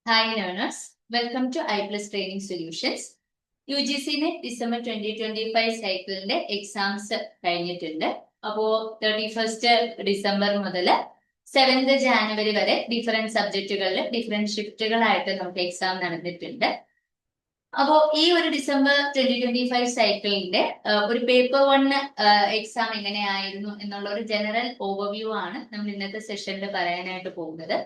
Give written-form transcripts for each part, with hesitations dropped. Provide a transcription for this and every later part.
Hi learners, welcome to iPlus Training Solutions. UGC NET December 2025 സൈക്കിളിന്റെ exams കഴിഞ്ഞിട്ടുണ്ട്. അപ്പോൾ 31st December മുതൽ 7th January വരെ ഡിഫറെന്റ് സബ്ജക്റ്റുകളിൽ ഡിഫറെന്റ് ഷിഫ്റ്റുകളായിട്ട് നമുക്ക് എക്സാം നടന്നിട്ടുണ്ട്. അപ്പോൾ ഈ ഒരു ഡിസംബർ 2025 സൈക്കിളിന്റെ ഒരു പേപ്പർ 1 എക്സാം എങ്ങനെയായിരുന്നു എന്നുള്ള ഒരു ജനറൽ ഓവർവ്യൂ ആണ് നമ്മൾ ഇന്നത്തെ സെഷനിൽ പറയാനായിട്ട് പോകുന്നത്.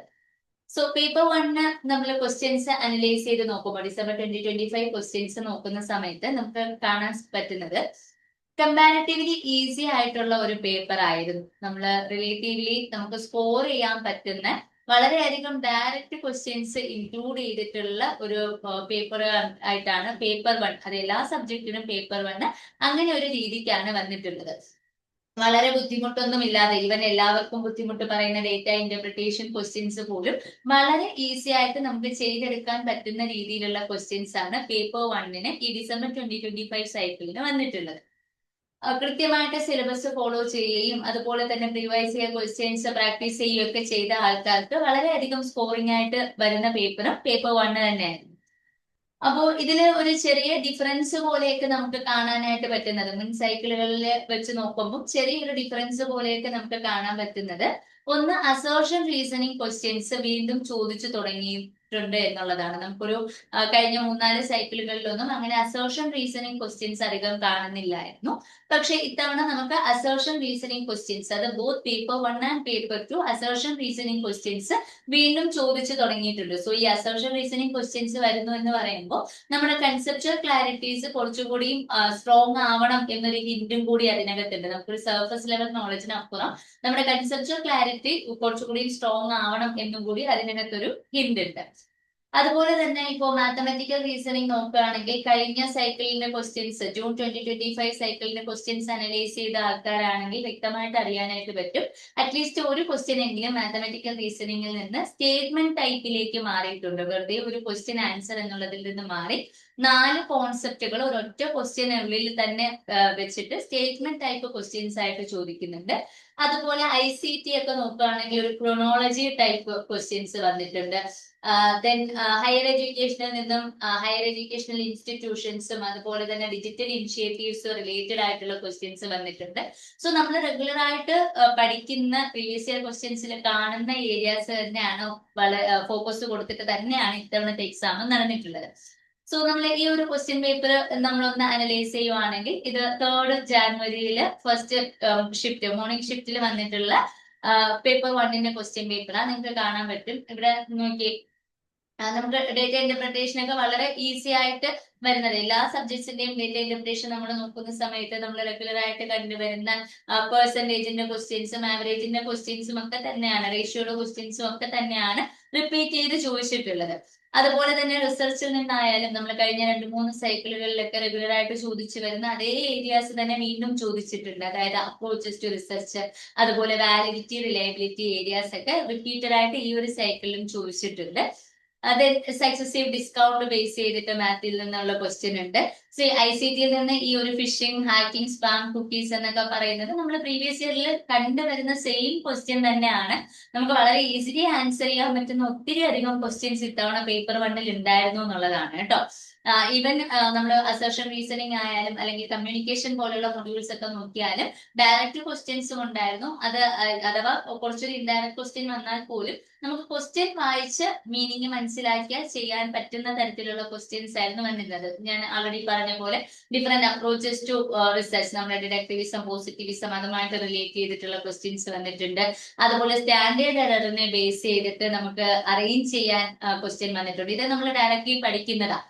സോ പേപ്പർ 1 നമ്മൾ ക്വസ്റ്റ്യൻസ് അനലൈസ് ചെയ്ത് നോക്കുമ്പോൾ ഡിസംബർ 2025 ക്വസ്റ്റ്യൻസ് നോക്കുന്ന സമയത്ത് നമുക്ക് കാണാൻ പറ്റുന്നത് കമ്പാരിറ്റീവ്ലി ഈസി ആയിട്ടുള്ള ഒരു പേപ്പർ ആയിരുന്നു. നമ്മൾ റിലേറ്റീവ്ലി നമുക്ക് സ്കോർ ചെയ്യാൻ പറ്റുന്ന വളരെയധികം ഡയറക്റ്റ് ക്വസ്റ്റ്യൻസ് ഇൻക്ലൂഡ് ചെയ്തിട്ടുള്ള ഒരു പേപ്പർ ആയിട്ടാണ് പേപ്പർ 1. അത് എല്ലാ സബ്ജക്റ്റിനും പേപ്പർ 1 അങ്ങനെ ഒരു രീതിക്കാണ് വന്നിട്ടുള്ളത്. വളരെ ബുദ്ധിമുട്ടൊന്നും ഇല്ലാതെ ഈവൻ എല്ലാവർക്കും ബുദ്ധിമുട്ട് പറയുന്ന ഡേറ്റ ഇന്റർപ്രിട്ടേഷൻ ക്വസ്റ്റ്യൻസ് പോലും വളരെ ഈസി ആയിട്ട് നമുക്ക് ചെയ്തെടുക്കാൻ പറ്റുന്ന രീതിയിലുള്ള ക്വസ്റ്റ്യൻസ് ആണ് പേപ്പർ 1 ഈ ഡിസംബർ 2025 സൈക്കിളിന് വന്നിട്ടുള്ളത്. കൃത്യമായിട്ട് സിലബസ് ഫോളോ ചെയ്യുകയും അതുപോലെ തന്നെ പ്രീവൈസ് ഇയർ ക്വസ്റ്റ്യൻസ് പ്രാക്ടീസ് ചെയ്യുകയും ഒക്കെ ചെയ്ത ആൾക്കാർക്ക് വളരെയധികം സ്കോറിംഗ് ആയിട്ട് വരുന്ന പേപ്പറും പേപ്പർ 1 തന്നെയായിരുന്നു. അപ്പോൾ ഇതില് ഒരു ചെറിയ ഡിഫറൻസ് പോലെയൊക്കെ നമുക്ക് കാണാനായിട്ട് പറ്റുന്നത് മുൻ സൈക്കിളുകളിൽ വെച്ച് നോക്കുമ്പോൾ ചെറിയൊരു ഡിഫറൻസ് പോലെയൊക്കെ നമുക്ക് കാണാൻ പറ്റുന്നത് ഒന്ന് അസേർഷൻ റീസണിങ് ക്വസ്റ്റ്യൻസ് വീണ്ടും ചോദിച്ചു തുടങ്ങിയിട്ടുണ്ട് എന്നുള്ളതാണ്. നമുക്കൊരു കഴിഞ്ഞ 3-4 സൈക്കിളുകളിലൊന്നും അങ്ങനെ അസേർഷൻ റീസണിങ് ക്വസ്റ്റ്യൻസ് അധികം കാണുന്നില്ലായിരുന്നു. പക്ഷെ ഇത്തവണ നമുക്ക് അസേർഷൻ റീസണിങ് ക്വസ്റ്റ്യൻസ് അത് both paper 1 and paper 2 assertion reasoning questions വീണ്ടും ചോദിച്ചു തുടങ്ങിയിട്ടുണ്ട്. സോ ഈ അസേർഷൻ റീസണിങ് ക്വസ്റ്റ്യൻസ് വരുന്നു എന്ന് പറയുമ്പോൾ നമ്മുടെ കൺസെപ്ച്വൽ ക്ലാരിറ്റീസ് കുറച്ചുകൂടിയും സ്ട്രോങ് ആവണം എന്നൊരു ഹിന്റും കൂടി അതിനകത്തുണ്ട്. നമുക്കൊരു സർഫസ് ലെവൽ നോളജിനപ്പുറം നമ്മുടെ കൺസെപ്ച്വൽ ക്ലാരിറ്റി കുറച്ചുകൂടി സ്ട്രോങ് ആവണം എന്നും കൂടി അതിനകത്തൊരു ഹിന്റ് ഉണ്ട്. അതുപോലെ തന്നെ ഇപ്പോൾ മാത്തമാറ്റിക്കൽ റീസണിങ് നോക്കുകയാണെങ്കിൽ കഴിഞ്ഞ സൈക്കിളിന്റെ ക്വസ്റ്റ്യൻസ് ജൂൺ 2025 സൈക്കിളിന്റെ ക്വസ്റ്റ്യൻസ് അനലൈസ് ചെയ്ത ആൾക്കാരാണെങ്കിൽ വ്യക്തമായിട്ട് അറിയാനായിട്ട് പറ്റും. അറ്റ്ലീസ്റ്റ് ഒരു ക്വസ്റ്റ്യൻ എങ്കിലും മാത്തമാറ്റിക്കൽ റീസണിങ്ങിൽ നിന്ന് സ്റ്റേറ്റ്മെന്റ് ടൈപ്പിലേക്ക് മാറിയിട്ടുണ്ട്. വെറുതെ ഒരു ക്വസ്റ്റ്യൻ ആൻസർ എന്നുള്ളതിൽ നിന്ന് മാറി 4 കോൺസെപ്റ്റുകൾ ഒരൊറ്റ ക്വസ്റ്റ്യനുള്ളിൽ തന്നെ വെച്ചിട്ട് സ്റ്റേറ്റ്മെന്റ് ടൈപ്പ് ക്വസ്റ്റ്യൻസ് ആയിട്ട് ചോദിക്കുന്നുണ്ട്. അതുപോലെ ICT ഒക്കെ നോക്കുകയാണെങ്കിൽ ഒരു ക്രോണോളജി ടൈപ്പ് ക്വസ്റ്റ്യൻസ് വന്നിട്ടുണ്ട്. ദെൻ ഹയർ എഡ്യൂക്കേഷനിൽ നിന്നും ഹയർ എഡ്യൂക്കേഷണൽ ഇൻസ്റ്റിറ്റ്യൂഷൻസും അതുപോലെ തന്നെ ഡിജിറ്റൽ ഇനിഷ്യേറ്റീവ്സ് റിലേറ്റഡ് ആയിട്ടുള്ള ക്വസ്റ്റ്യൻസ് വന്നിട്ടുണ്ട്. സോ നമ്മൾ റെഗുലർ ആയിട്ട് പഠിക്കുന്ന പ്രീവിയസ് ഇയർ ക്വസ്റ്റ്യൻസിൽ കാണുന്ന ഏരിയാസ് തന്നെയാണ് ഫോക്കസ് കൊടുത്തിട്ട് തന്നെയാണ് ഇത്തവണത്തെ എക്സാം നടന്നിട്ടുള്ളത്. സോ നമ്മൾ ഈ ഒരു ക്വസ്റ്റ്യൻ പേപ്പർ നമ്മളൊന്ന് അനലൈസ് ചെയ്യുവാണെങ്കിൽ ഇത് 3rd ജാനുവരിയില് ഫസ്റ്റ് ഷിഫ്റ്റ് മോർണിംഗ് ഷിഫ്റ്റിൽ വന്നിട്ടുള്ള പേപ്പർ 1 ക്വസ്റ്റ്യൻ പേപ്പറാണ്. നിങ്ങൾക്ക് കാണാൻ പറ്റും. ഇവിടെ നോക്കി നമുക്ക് ഡേറ്റ ഇന്റർപ്രിട്ടേഷൻ ഒക്കെ വളരെ ഈസി ആയിട്ട് വരുന്നത് എല്ലാ സബ്ജക്ട്സിന്റെയും ഡേറ്റ ഇന്റർപ്രിട്ടേഷൻ നമ്മൾ നോക്കുന്ന സമയത്ത് നമ്മൾ റെഗുലർ ആയിട്ട് കണ്ടുവരുന്ന പെർസെന്റേജിന്റെ ക്വസ്റ്റ്യൻസും ആവറേജിന്റെ ക്വസ്റ്റ്യൻസും ഒക്കെ തന്നെയാണ്, റേഷ്യോയുടെ ക്വസ്റ്റ്യൻസും ഒക്കെ തന്നെയാണ് റിപ്പീറ്റ് ചെയ്ത് ചോദിച്ചിട്ടുള്ളത്. അതുപോലെ തന്നെ റിസർച്ചിൽ നിന്നായാലും നമ്മൾ കഴിഞ്ഞ 2-3 സൈക്കിളുകളിലൊക്കെ റെഗുലർ ആയിട്ട് ചോദിച്ചു വരുന്ന അതേ ഏരിയാസ് തന്നെ വീണ്ടും ചോദിച്ചിട്ടുണ്ട്. അതായത് അപ്രോച്ചസ് ടു റിസർച്ച്, അതുപോലെ വാലിഡിറ്റി, റിലയബിലിറ്റി ഏരിയാസ് ഒക്കെ റിപ്പീറ്റഡ് ആയിട്ട് ഈ ഒരു സൈക്കിളിലും ചോദിച്ചിട്ടുണ്ട്. അത് സക്സസീവ് ഡിസ്കൗണ്ട് ബേസ് ചെയ്തിട്ട് മാത്തിൽ നിന്നുള്ള ക്വസ്റ്റ്യൻ ഉണ്ട്. സോ ICT നിന്ന് ഈ ഒരു ഫിഷിംഗ്, ഹാക്കിംഗ്, സ്പാം കുക്കീസ് എന്നൊക്കെ പറയുന്നത് നമ്മൾ പ്രീവിയസ് ഇയറിൽ കണ്ടുവരുന്ന സെയിം ക്വസ്റ്റ്യൻ തന്നെയാണ്. നമുക്ക് വളരെ ഈസിലി ആൻസർ ചെയ്യാൻ പറ്റുന്ന ഒത്തിരി അധികം ക്വസ്റ്റ്യൻസ് ഇത്തവണ പേപ്പർ 1 എന്നുള്ളതാണ് കേട്ടോ. ഈവൻ നമ്മൾ അസർഷൻ റീസണിങ് ആയാലും അല്ലെങ്കിൽ കമ്മ്യൂണിക്കേഷൻ പോലുള്ള മൊഡ്യൂൾസ് ഒക്കെ നോക്കിയാലും ഡയറക്റ്റ് ക്വസ്റ്റ്യൻസും ഉണ്ടായിരുന്നു. അത് അഥവാ കുറച്ചൊരു ഇൻഡയറക്റ്റ് ക്വസ്റ്റ്യൻ വന്നാൽ പോലും നമുക്ക് ക്വസ്റ്റ്യൻ വായിച്ച് മീനിങ് മനസ്സിലാക്കിയാൽ ചെയ്യാൻ പറ്റുന്ന തരത്തിലുള്ള ക്വസ്റ്റ്യൻസ് ആയിരുന്നു വന്നിരുന്നത്. ഞാൻ ആൾറെഡി പറഞ്ഞ പോലെ ഡിഫറെന്റ് അപ്രോച്ചസ് ടു റിസർച്ച്, നമ്മുടെ ഡിഡക്ടിവിസം, പോസിറ്റിവിസം അതുമായിട്ട് റിലേറ്റ് ചെയ്തിട്ടുള്ള ക്വസ്റ്റ്യൻസ് വന്നിട്ടുണ്ട്. അതുപോലെ സ്റ്റാൻഡേർഡ് എററിനെ ബേസ് ചെയ്തിട്ട് നമുക്ക് അറേഞ്ച് ചെയ്യാൻ ക്വസ്റ്റ്യൻ വന്നിട്ടുണ്ട്. ഇത് നമ്മൾ ഡയറക്റ്റ്ലി പഠിക്കുന്നതാണ്.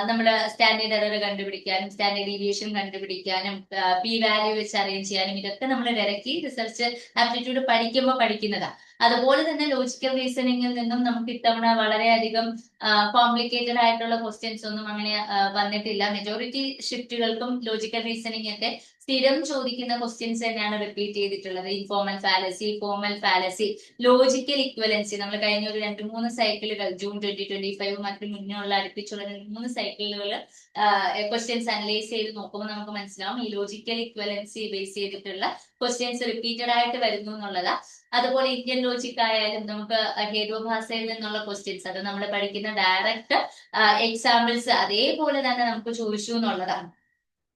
നമ്മൾ സ്റ്റാൻഡേർഡ് എറർ കണ്ടുപിടിക്കാനും സ്റ്റാൻഡേർഡ് ഡീവിയേഷൻ കണ്ടുപിടിക്കാനും പി വാല്യൂ വെച്ച് അറേഞ്ച് ചെയ്യാനും ഇതൊക്കെ നമ്മൾ ഡയറക്റ്റ്ലി റിസർച്ച് ആപ്റ്റിറ്റ്യൂഡ് പഠിക്കുമ്പോൾ പഠിക്കുന്നതാണ്. അതുപോലെ തന്നെ ലോജിക്കൽ റീസണിങ്ങിൽ നിന്നും നമുക്ക് ഇത്തവണ വളരെയധികം കോംപ്ലിക്കേറ്റഡ് ആയിട്ടുള്ള ക്വസ്റ്റ്യൻസ് ഒന്നും അങ്ങനെ വന്നിട്ടില്ല. മെജോറിറ്റി ഷിഫ്റ്റുകൾക്കും ലോജിക്കൽ റീസണിങ് ഒക്കെ സ്ഥിരം ചോദിക്കുന്ന ക്വസ്റ്റ്യൻസ് തന്നെയാണ് റിപ്പീറ്റ് ചെയ്തിട്ടുള്ളത്. Informal fallacy, formal fallacy, logical equivalency. നമ്മൾ കഴിഞ്ഞ ഒരു 2-3 സൈക്കിളുകൾ ജൂൺ 2025 മറ്റു മുന്നേ ഉള്ള അടുപ്പിച്ചുള്ള 2-3 സൈക്കിളുകൾ ക്വസ്റ്റ്യൻസ് അനലൈസ് ചെയ്ത് നോക്കുമ്പോൾ നമുക്ക് മനസ്സിലാവും ഈ ലോജിക്കൽ ഇക്വലൻസി ബേസ് ചെയ്തിട്ടുള്ള ക്വസ്റ്റ്യൻസ് റിപ്പീറ്റഡ് ആയിട്ട് വരുന്നു എന്നുള്ളതാ. അതുപോലെ ഇന്ത്യൻ ലോജിക് ആയാലും നമുക്ക് ഹേതുഭാഷയിൽ നിന്നുള്ള ക്വസ്റ്റ്യൻസ് അത് നമ്മൾ പഠിക്കുന്ന ഡയറക്റ്റ് എക്സാമ്പിൾസ് അതേപോലെ തന്നെ നമുക്ക് ചോദിച്ചു എന്നുള്ളതാണ്.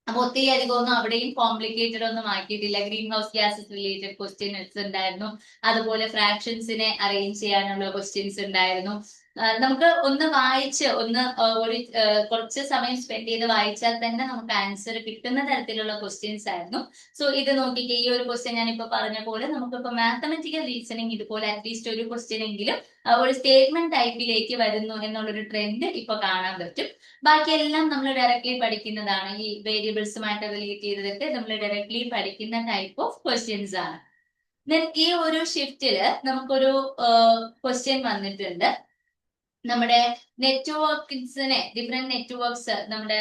അപ്പൊ ഒത്തിരി അധികം ഒന്നും അവിടെയും കോംപ്ലിക്കേറ്റഡ് ഒന്നും ആക്കിയിട്ടില്ല. Green house gases related questions ഉണ്ടായിരുന്നു. അതുപോലെ ഫ്രാക്ഷൻസിനെ അറേഞ്ച് ചെയ്യാനുള്ള ക്വസ്റ്റ്യൻസ് ഉണ്ടായിരുന്നു. നമുക്ക് ഒന്ന് വായിച്ച് ഒരു കുറച്ച് സമയം സ്പെൻഡ് ചെയ്ത് വായിച്ചാൽ തന്നെ നമുക്ക് ആൻസർ കിട്ടുന്ന തരത്തിലുള്ള ക്വസ്റ്റ്യൻസ് ആയിരുന്നു. സോ ഇത് നോക്കിക്കേ, ഈ ഒരു ക്വസ്റ്റ്യൻ ഞാൻ ഇപ്പൊ പറഞ്ഞ പോലെ നമുക്കിപ്പോ മാത്തമെറ്റിക്കൽ റീസണിങ് ഇതുപോലെ അറ്റ്ലീസ്റ്റ് ഒരു ക്വസ്റ്റ്യൻ എങ്കിലും ഒരു സ്റ്റേറ്റ്മെന്റ് ടൈപ്പിലേക്ക് വരുന്നു എന്നുള്ളൊരു ട്രെൻഡ് ഇപ്പൊ കാണാൻ പറ്റും. ബാക്കിയെല്ലാം നമ്മൾ ഡയറക്ട്ലി പഠിക്കുന്നതാണ്. ഈ വേരിയബിൾസുമായിട്ട് റിലേറ്റ് ചെയ്തിട്ട് നമ്മൾ ഡയറക്ട്ലി പഠിക്കുന്ന ടൈപ്പ് ഓഫ് ക്വസ്റ്റ്യൻസ് ആണ്. ദെൻ ഈ ഒരു ഷിഫ്റ്റില് നമുക്കൊരു ക്വസ്റ്റ്യൻ വന്നിട്ടുണ്ട്. നമ്മുടെ നെറ്റ്വർക്ക്സിനെ ഡിഫറെന്റ് നെറ്റ്വർക്ക്സ്, നമ്മുടെ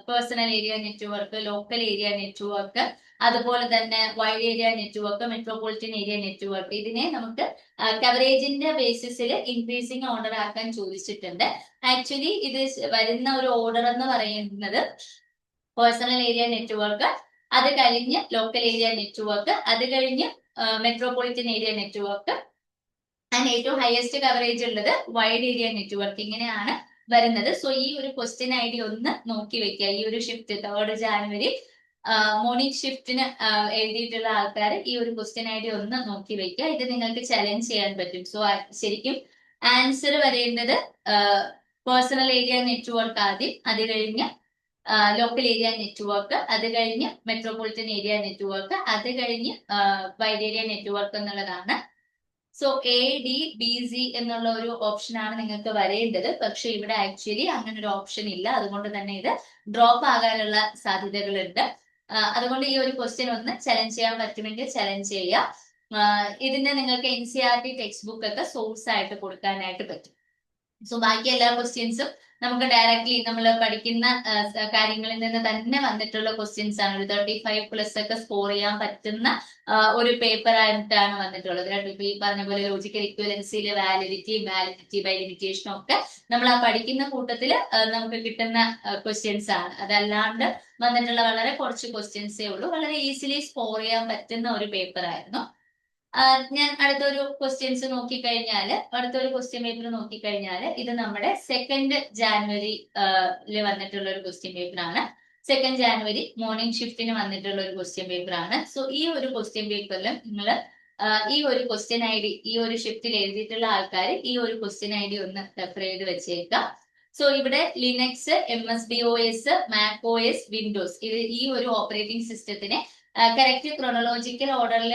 personal area network, local area network, അതുപോലെ തന്നെ wide area network, metropolitan area network, ഇതിനെ നമുക്ക് കവറേജിന്റെ ബേസിസിൽ ഇൻക്രീസിങ് ഓർഡർ ആക്കാൻ ചോദിച്ചിട്ടുണ്ട്. ആക്ച്വലി ഇത് വരുന്ന ഒരു ഓർഡർ എന്ന് പറയുന്നത് പേഴ്സണൽ ഏരിയ നെറ്റ്വർക്ക്, അത് കഴിഞ്ഞ് ലോക്കൽ ഏരിയ നെറ്റ്വർക്ക്, അത് കഴിഞ്ഞ് മെട്രോപൊളിറ്റൻ ഏരിയ നെറ്റ്വർക്ക്, ആൻഡ് ഏറ്റവും ഹയസ്റ്റ് കവറേജ് ഉള്ളത് വൈഡ് ഏരിയ നെറ്റ്വർക്ക്, ഇങ്ങനെയാണ് വരുന്നത്. സോ ഈ ഒരു ക്വസ്റ്റ്യൻ ഐ ഡി ഒന്ന് നോക്കി വെക്കുക. ഈ ഒരു ഷിഫ്റ്റ് 3rd ജാനുവരി മോർണിംഗ് ഷിഫ്റ്റിന് എഴുതിയിട്ടുള്ള ആൾക്കാർ ഈ ഒരു ക്വസ്റ്റ്യൻ ഐ ഡി ഒന്ന് നോക്കി വെക്കുക. ഇത് നിങ്ങൾക്ക് ചലഞ്ച് ചെയ്യാൻ പറ്റും. സോ ശരിക്കും ആൻസർ വരേണ്ടത് പേഴ്സണൽ ഏരിയ നെറ്റ്വർക്ക് ആദ്യം, അത് കഴിഞ്ഞ് ലോക്കൽ ഏരിയ നെറ്റ്വർക്ക്, അത് കഴിഞ്ഞ് മെട്രോപൊളിറ്റൻ ഏരിയ നെറ്റ്വർക്ക്, അത് കഴിഞ്ഞ് വൈഡ് ഏരിയ നെറ്റ്വർക്ക് എന്നുള്ളതാണ്. സോ ADBC എന്നുള്ള ഒരു ഓപ്ഷൻ ആണ് നിങ്ങൾക്ക് വരേണ്ടത്. പക്ഷെ ഇവിടെ ആക്ച്വലി അങ്ങനെ ഒരു ഓപ്ഷൻ ഇല്ല. അതുകൊണ്ട് തന്നെ ഇത് ഡ്രോപ്പ് ആകാനുള്ള സാധ്യതകളുണ്ട്. അതുകൊണ്ട് ഈ ഒരു ക്വസ്റ്റ്യൻ ഒന്ന് ചലഞ്ച് ചെയ്യാൻ പറ്റുമെങ്കിൽ ചലഞ്ച് ചെയ്യുക. ഇതിന് നിങ്ങൾക്ക് NCERT ടെക്സ്റ്റ് ബുക്ക് ഒക്കെ സോഴ്സ് ആയിട്ട് കൊടുക്കാനായിട്ട് പറ്റും. സോ ബാക്കി എല്ലാ ക്വസ്റ്റ്യൻസും നമുക്ക് ഡയറക്ട്ലി നമ്മൾ പഠിക്കുന്ന കാര്യങ്ങളിൽ നിന്ന് തന്നെ വന്നിട്ടുള്ള ക്വസ്റ്റ്യൻസ് ആണ്. ഒരു 35+ ഒക്കെ സ്കോർ ചെയ്യാൻ പറ്റുന്ന ഒരു പേപ്പർ ആയിട്ടാണ് വന്നിട്ടുള്ളത്. ഇപ്പൊ ഈ പറഞ്ഞ പോലെ ലോജിക്കൽ ഇക്വലൻസിയിലെ വാലിഡിറ്റി ബൈ ലിമിറ്റേഷനും ഒക്കെ നമ്മൾ ആ പഠിക്കുന്ന കൂട്ടത്തിൽ നമുക്ക് കിട്ടുന്ന ക്വസ്റ്റ്യൻസ് ആണ്. അതല്ലാണ്ട് വന്നിട്ടുള്ള വളരെ കുറച്ച് ക്വസ്റ്റ്യൻസേ ഉള്ളൂ. വളരെ ഈസിലി സ്കോർ ചെയ്യാൻ പറ്റുന്ന ഒരു പേപ്പർ ആയിരുന്നു. ഞാൻ അടുത്തൊരു ക്വസ്റ്റ്യൻസ് നോക്കിക്കഴിഞ്ഞാൽ, അടുത്തൊരു ക്വസ്റ്റ്യൻ പേപ്പർ നോക്കിക്കഴിഞ്ഞാൽ ഇത് നമ്മുടെ 2nd ജാനുവരി വന്നിട്ടുള്ള ഒരു ക്വസ്റ്റ്യൻ പേപ്പർ ആണ്. 2nd ജാനുവരി മോർണിംഗ് ഷിഫ്റ്റിന് വന്നിട്ടുള്ള ഒരു ക്വസ്റ്റ്യൻ പേപ്പർ ആണ്. സോ ഈ ഒരു ക്വസ്റ്റ്യൻ പേപ്പറിലും നിങ്ങൾ ഈ ഒരു ക്വസ്റ്റ്യൻ ഐ ഡി, ഈ ഒരു ഷിഫ്റ്റിൽ എഴുതിയിട്ടുള്ള ആൾക്കാർ ഈ ഒരു ക്വസ്റ്റ്യൻ ഐ ഡി ഒന്ന് റെഫർ ചെയ്ത് വെച്ചേക്കാം. സോ ഇവിടെ ലിനക്സ്, MSBOS, MacOS, വിൻഡോസ്, ഇത് ഈ ഒരു ഓപ്പറേറ്റിംഗ് സിസ്റ്റത്തിനെ കറക്റ്റ് ക്രോണോളജിക്കൽ ഓർഡറിൽ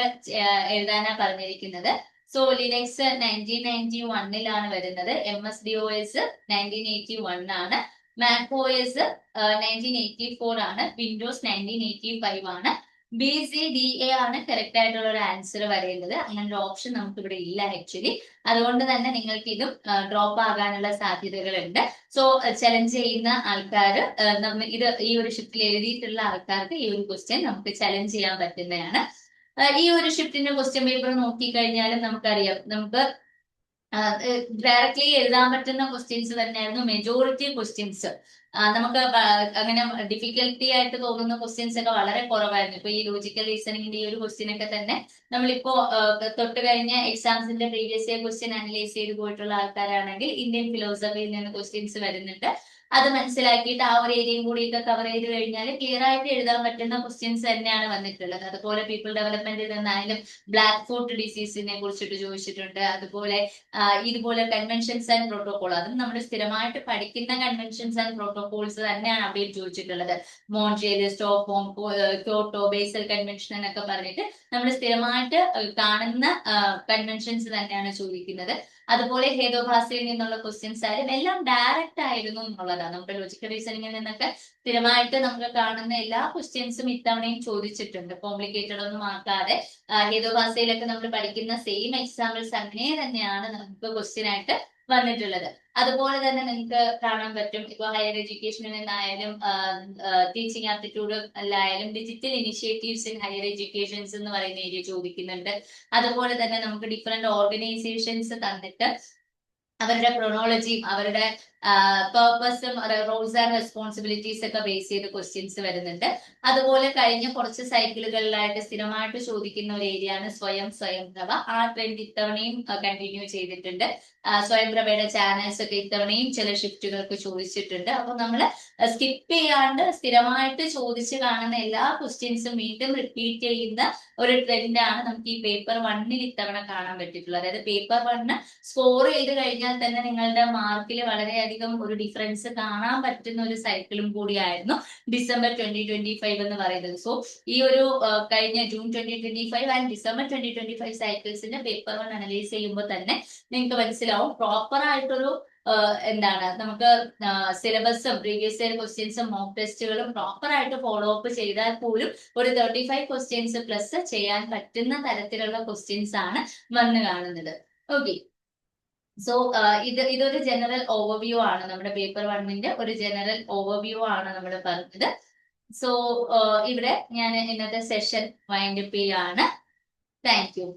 എഴുതാനാ പറഞ്ഞിരിക്കുന്നത്. സോ ലിനക്സ് 1991 വരുന്നത്, MSBOS 1981 ആണ്, MacOS 1984 ആണ്, വിൻഡോസ് 1985 ആണ്, BCDA ആണ് കറക്റ്റ് ആയിട്ടുള്ള ഒരു ആൻസർ വരേണ്ടത്. അങ്ങനെ ഒരു ഓപ്ഷൻ നമുക്ക് ഇവിടെ ഇല്ല ആക്ച്വലി. അതുകൊണ്ട് തന്നെ നിങ്ങൾക്ക് ഇതും ഡ്രോപ്പ് ആകാനുള്ള സാധ്യതകളുണ്ട്. സോ ചലഞ്ച് ചെയ്യുന്ന ആൾക്കാർ, ഇത് ഈ ഒരു ഷിഫ്റ്റിൽ എഴുതിയിട്ടുള്ള ആൾക്കാർക്ക് ഈ ഒരു ക്വസ്റ്റ്യൻ നമുക്ക് ചലഞ്ച് ചെയ്യാൻ പറ്റുന്നതാണ്. ഈ ഒരു ഷിഫ്റ്റിന്റെ ക്വസ്റ്റ്യൻ പേപ്പർ നോക്കിക്കഴിഞ്ഞാലും നമുക്കറിയാം, നമുക്ക് ഡയറക്ട്ലി എഴുതാൻ പറ്റുന്ന ക്വസ്റ്റ്യൻസ് തന്നെയായിരുന്നു മെജോറിറ്റി ക്വസ്റ്റ്യൻസ്. നമുക്ക് അങ്ങനെ ഡിഫിക്കൽട്ടി ആയിട്ട് തോന്നുന്ന ക്വസ്റ്റ്യൻസ് ഒക്കെ വളരെ കുറവായിരുന്നു. ഇപ്പൊ ഈ ലോജിക്കൽ റീസണിങ്ങിന്റെ ഈ ഒരു ക്വസ്റ്റ്യൻ ഒക്കെ തന്നെ നമ്മളിപ്പോ തൊട്ട് കഴിഞ്ഞ എക്സാംസിന്റെ പ്രീവിയസ് ഇയർ ക്വസ്റ്റ്യൻ അനലൈസ് ചെയ്ത് പോയിട്ടുള്ള ആൾക്കാരാണെങ്കിൽ ഇന്ത്യൻ ഫിലോസഫിയിൽ നിന്ന് ക്വസ്റ്റ്യൻസ് വരുന്നുണ്ട്. അത് മനസ്സിലാക്കിയിട്ട് ആ ഒരു ഏരിയയും കൂടിയൊക്കെ കവർ ചെയ്ത് കഴിഞ്ഞാൽ ക്ലിയർ ആയിട്ട് എഴുതാൻ പറ്റുന്ന ക്വസ്റ്റ്യൻസ് തന്നെയാണ് വന്നിട്ടുള്ളത്. അതുപോലെ പീപ്പിൾ ഡെവലപ്മെന്റിൽ നിന്നായാലും ബ്ലാക്ക് ഫുട്ട് ഡിസീസിനെ കുറിച്ചിട്ട് ചോദിച്ചിട്ടുണ്ട്. അതുപോലെ ഇതുപോലെ കൺവെൻഷൻസ് ആൻഡ് പ്രോട്ടോകോൾ, അതും നമ്മൾ സ്ഥിരമായിട്ട് പഠിക്കുന്ന കൺവെൻഷൻസ് ആൻഡ് പ്രോട്ടോകോൾസ് തന്നെയാണ് അവിടെ ചോദിച്ചിട്ടുള്ളത്. Montreal, Stockholm, Kyoto, Basel convention എന്നൊക്കെ പറഞ്ഞിട്ട് നമ്മൾ സ്ഥിരമായിട്ട് കാണുന്ന കൺവെൻഷൻസ് തന്നെയാണ് ചോദിക്കുന്നത്. അതുപോലെ ഹേതുഭാഷയിൽ നിന്നുള്ള ക്വസ്റ്റ്യൻസ് ആയാലും എല്ലാം ഡയറക്റ്റ് ആയിരുന്നു എന്നുള്ളതാണ്. നമ്മുടെ ലോജിക്കൽ റീസണിങ്ങിൽ നിന്നൊക്കെ സ്ഥിരമായിട്ട് നമുക്ക് കാണുന്ന എല്ലാ ക്വസ്റ്റ്യൻസും ഇത്തവണയും ചോദിച്ചിട്ടുണ്ട്. കോംപ്ലിക്കേറ്റഡ് ഒന്നും ആക്കാതെ ഹേതുഭാഷയിലൊക്കെ നമ്മൾ പഠിക്കുന്ന സെയിം എക്സാമ്പിൾസ് അങ്ങനെ തന്നെയാണ് നമുക്ക് ക്വസ്റ്റ്യൻ ആയിട്ട് വന്നിട്ടുള്ളത്. അതുപോലെ തന്നെ നിങ്ങൾക്ക് കാണാൻ പറ്റും, ഇപ്പൊ ഹയർ എഡ്യൂക്കേഷനിൽ നിന്നായാലും ടീച്ചിങ് ആപ്റ്റിറ്റ്യൂഡ് അല്ലായാലും digital initiatives in higher educations എന്ന് പറയുന്ന ഏരിയ ചോദിക്കുന്നുണ്ട്. അതുപോലെ തന്നെ നമുക്ക് ഡിഫറെന്റ് ഓർഗനൈസേഷൻസ് തന്നിട്ട് അവരുടെ ക്രോണോളജിയും അവരുടെ പേർപ്പസും റോൾസ് ആൻഡ് റെസ്പോൺസിബിലിറ്റീസ് ഒക്കെ ബേസ് ചെയ്ത് ക്വസ്റ്റ്യൻസ് വരുന്നുണ്ട്. അതുപോലെ കഴിഞ്ഞ കുറച്ച് സൈക്കിളുകളിലായിട്ട് സ്ഥിരമായിട്ട് ചോദിക്കുന്ന ഒരു ഏരിയ ആണ് സ്വയംപ്രഭ. ആ ട്രെൻഡ് ഇത്തവണയും കണ്ടിന്യൂ ചെയ്തിട്ടുണ്ട്. സ്വയംപ്രഭയുടെ ചാനൽസ് ഒക്കെ ഇത്തവണയും ചില ഷിഫ്റ്റുകൾക്ക് ചോദിച്ചിട്ടുണ്ട്. അപ്പൊ നമ്മൾ സ്കിപ്പ് ചെയ്യാണ്ട് സ്ഥിരമായിട്ട് ചോദിച്ച് കാണുന്ന എല്ലാ ക്വസ്റ്റ്യൻസും വീണ്ടും റിപ്പീറ്റ് ചെയ്യുന്ന ഒരു ട്രെൻഡാണ് നമുക്ക് ഈ പേപ്പർ 1 ഇത്തവണ കാണാൻ പറ്റിയിട്ടുള്ളത്. അതായത് പേപ്പർ 1 സ്കോർ ചെയ്ത് കഴിഞ്ഞാൽ തന്നെ നിങ്ങളുടെ മാർക്കിൽ വളരെയധികം ഒരു ഡിഫറൻസ് കാണാൻ പറ്റുന്ന ഒരു സൈക്കിളും കൂടിയായിരുന്നു ഡിസംബർ 2025 എന്ന് പറയുന്നത്. സോ ഈ ഒരു കഴിഞ്ഞ ജൂൺ 2025 ആൻഡ് ഡിസംബർ 2025 സൈക്കിൾസിന്റെ പേപ്പർ 1 അനലൈസ് ചെയ്യുമ്പോൾ തന്നെ നിങ്ങൾക്ക് മനസ്സിലാവും പ്രോപ്പർ ആയിട്ടൊരു എന്താണ് നമുക്ക് സിലബസും പ്രീവിയസ് ഇയർ ക്വസ്റ്റ്യൻസും മോക്ക് ടെസ്റ്റുകളും പ്രോപ്പർ ആയിട്ട് ഫോളോ അപ്പ് ചെയ്താൽ പോലും ഒരു 35 ക്വസ്റ്റ്യൻസ് പ്ലസ് ചെയ്യാൻ പറ്റുന്ന തരത്തിലുള്ള ക്വസ്റ്റ്യൻസ് ആണ് വന്ന് കാണുന്നത്. ഓക്കെ, സോ ഇതൊരു ജനറൽ ഓവർവ്യൂ ആണ്. നമ്മുടെ പേപ്പർ 1 ഒരു ജനറൽ ഓവർവ്യൂ ആണ് നമ്മൾ പറഞ്ഞത്. സോ ഇവിടെ ഞാൻ ഇന്നത്തെ സെഷൻ വൈൻഡ് അപ്പ് ചെയ്യാണ്. Thank you.